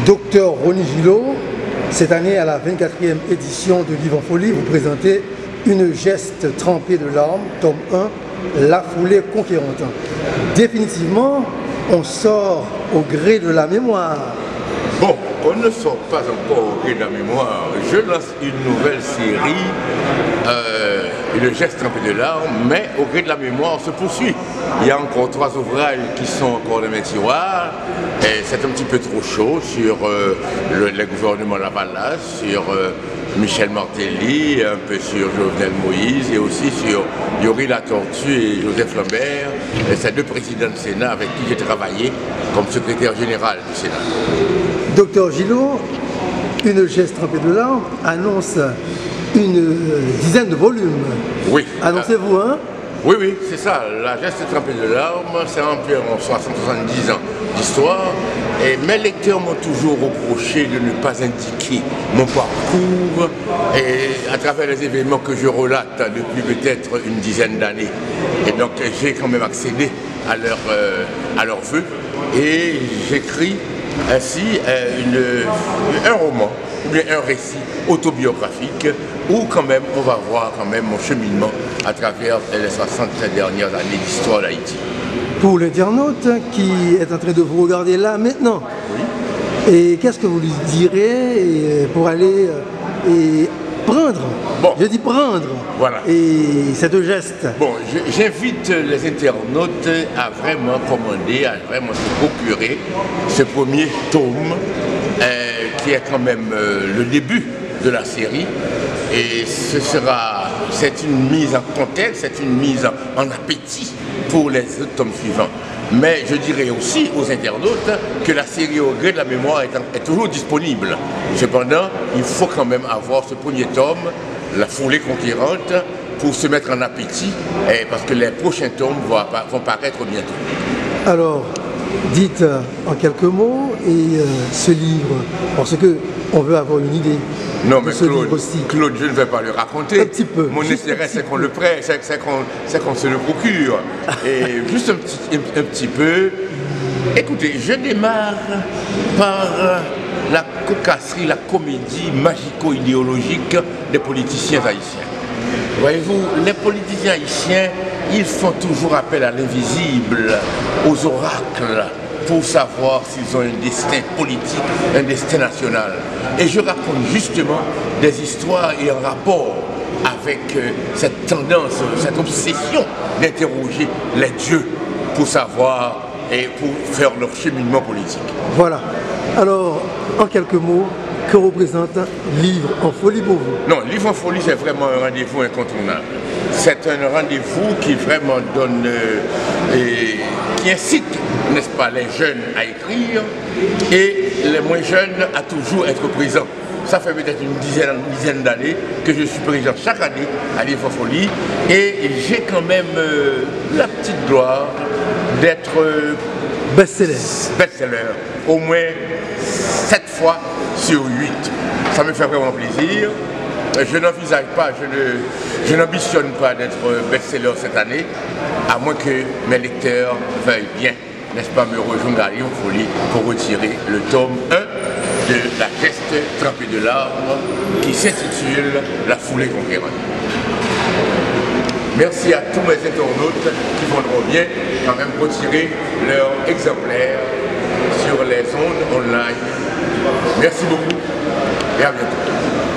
Docteur Ronnie Gillot, cette année à la 24e édition de Livre en Folie, vous présentez Une geste trempée de larmes, tome 1, La foulée conquérante. Définitivement, on sort au gré de la mémoire. Bon, on ne sort pas encore au gré de la mémoire. Je lance une nouvelle série, Une geste trempée de larmes, mais au gré de la mémoire on se poursuit. Il y a encore 3 ouvrages qui sont encore dans mes tiroirs. C'est un petit peu trop chaud sur le gouvernement Lavalas, sur Michel Martelly, un peu sur Jovenel Moïse et aussi sur Yory Latortue et Joseph Lambert, ces 2 présidents du Sénat avec qui j'ai travaillé comme secrétaire général du Sénat. Docteur Gillot, Une geste trempée de larmes annonce une dizaine de volumes. Oui. Annoncez-vous, hein? Oui, oui, c'est ça. La geste trempée de larmes, c'est environ 70 ans d'histoire. Et mes lecteurs m'ont toujours reproché de ne pas indiquer mon parcours et à travers les événements que je relate depuis peut-être une dizaine d'années. Et donc j'ai quand même accédé à leurs vœux et j'écris ainsi un roman, ou bien un récit autobiographique où quand même on va voir quand même mon cheminement à travers les 60 dernières années d'histoire d'Haïti. Pour l'internaute qui est en train de vous regarder là maintenant, oui. Et qu'est-ce que vous lui direz pour aller et prendre, bon, je dis prendre, voilà, et c'est un geste. Bon, j'invite les internautes à vraiment commander, à vraiment se procurer ce premier tome qui est quand même le début de la série. Et c'est une mise en contexte, c'est une mise en appétit pour les autres tomes suivants. Mais je dirais aussi aux internautes que la série Au gré de la mémoire est toujours disponible. Cependant, il faut quand même avoir ce premier tome, La foulée conquérante, pour se mettre en appétit, parce que les prochains tomes vont paraître bientôt. Alors, dites en quelques mots et ce livre, parce qu'on veut avoir une idée. Non mais Claude, je ne vais pas le raconter. Un petit peu. Mon intérêt c'est qu'on le prête, c'est qu'on se le procure. Et juste un petit peu. Écoutez, je démarre par la cocasserie, la comédie magico-idéologique des politiciens haïtiens. Voyez-vous, les politiciens haïtiens, ils font toujours appel à l'invisible, aux oracles, pour savoir s'ils ont un destin politique, un destin national. Et je raconte justement des histoires et un rapport avec cette tendance, cette obsession d'interroger les dieux pour savoir et pour faire leur cheminement politique. Voilà. Alors, en quelques mots, que représente Livre en Folie pour vous? Non, Livre en Folie, c'est vraiment un rendez-vous incontournable. C'est un rendez-vous qui vraiment donne, qui incite, n'est-ce pas, les jeunes à écrire et les moins jeunes à toujours être présents. Ça fait peut-être une dizaine d'années que je suis présent chaque année à Livre en Folie et j'ai quand même la petite gloire d'être best-seller, au moins 7 fois sur 8. Ça me fait vraiment plaisir. Je n'envisage pas, je n'ambitionne pas d'être best-seller cette année, à moins que mes lecteurs veuillent bien, n'est-ce pas, me rejoindre à Livre en Folie pour retirer le tome 1 de La geste trempée de larmes qui s'intitule La foulée conquérante. Merci à tous mes internautes qui voudront bien quand même retirer leur exemplaire sur les ondes online. Merci beaucoup et à bientôt.